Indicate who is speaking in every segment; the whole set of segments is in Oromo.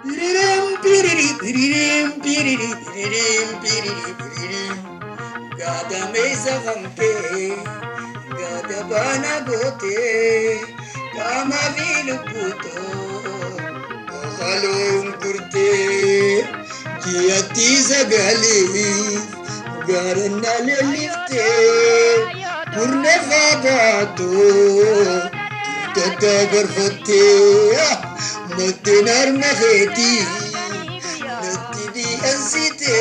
Speaker 1: Piririm, piriri, piririm, piriri, piririm, piriri, piririm. Gada mesa gamke, gada bana gote, kama vilu puto, halum kurte, kiati zagali, garana lelifte, purne fagato, tata garfate, matinar maheti, nati di ansite,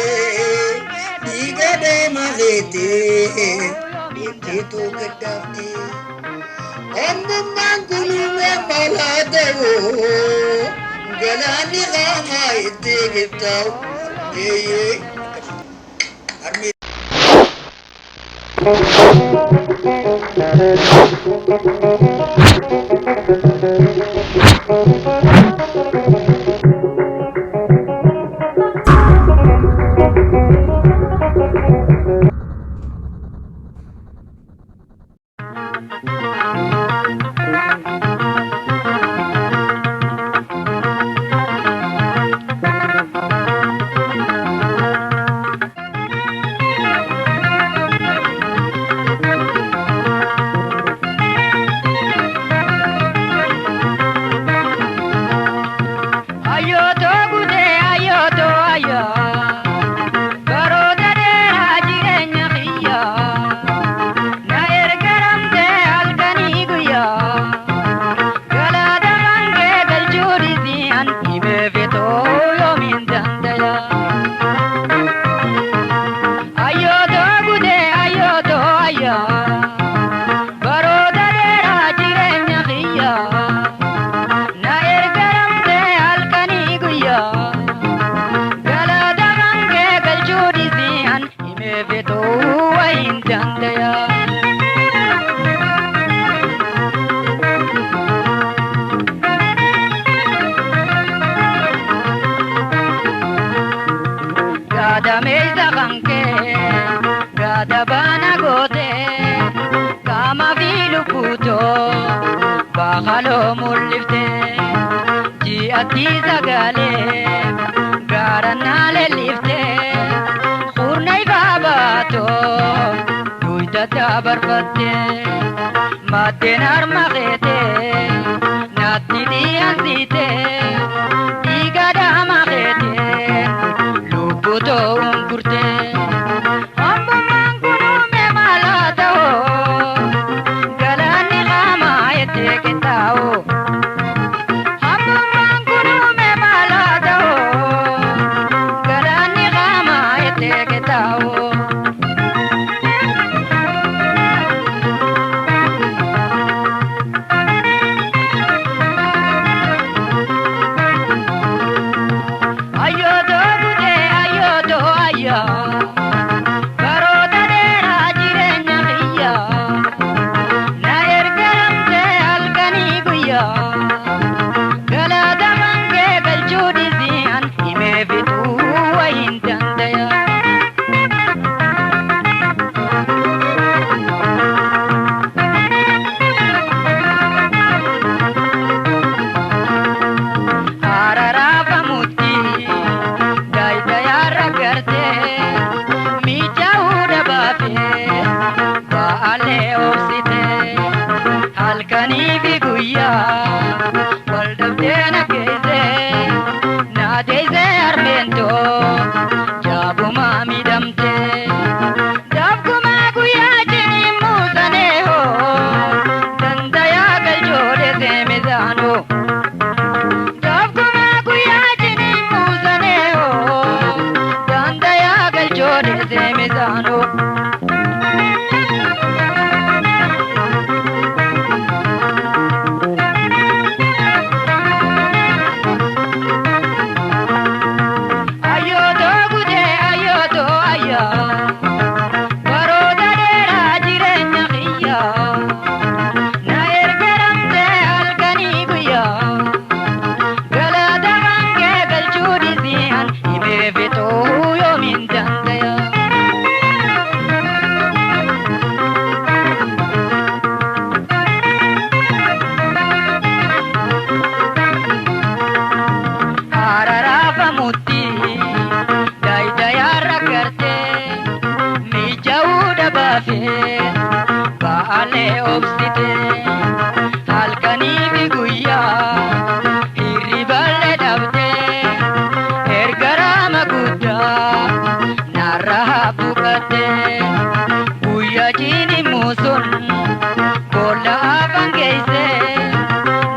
Speaker 1: di gade mahete, itu gedafte, ambang kunu me maladawo, galani gama ite gitau, ye. Army.
Speaker 2: Bakalo mulifte ji ati zagale garanale lifte khurnai babato duita tabarfate madenar magete nati diazite igada magete luputo ungurte dhabde halkanii fi guyyaa hirriballee dhabde erga raama guddaa narraa buqatte guyyaa jiini muusun boolla afaan geesse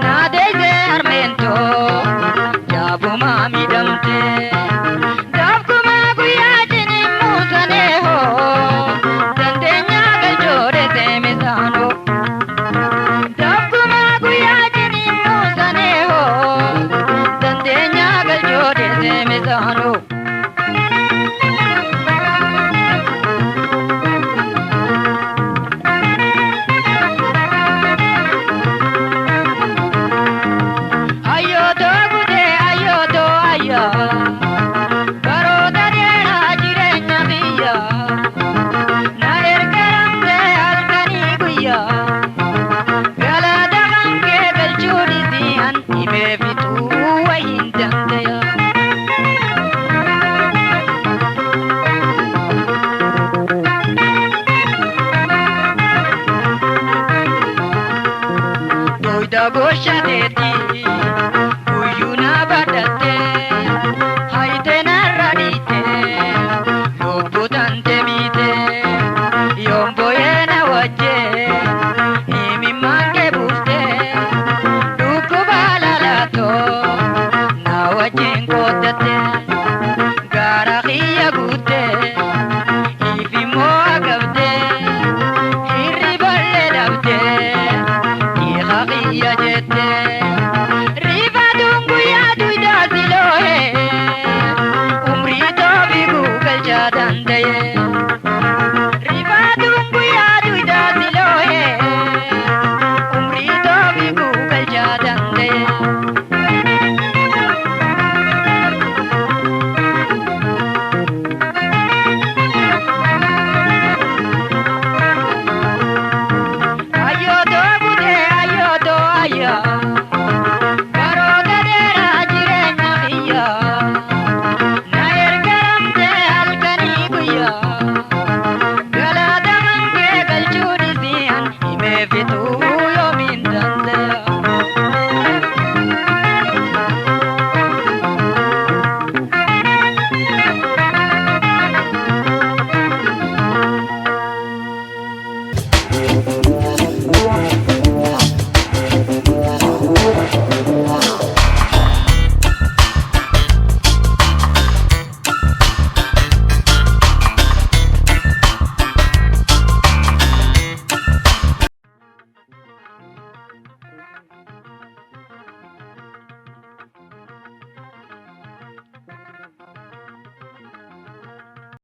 Speaker 2: naadeesse harmeentoo jaabumaa miidhamte. Goshateeti guyyuna badhatte hayite narradhiite lubbutan temite yomboyeena wajje himimmanke buufte dhukkuba lalaatoo na wajjin qoodatte.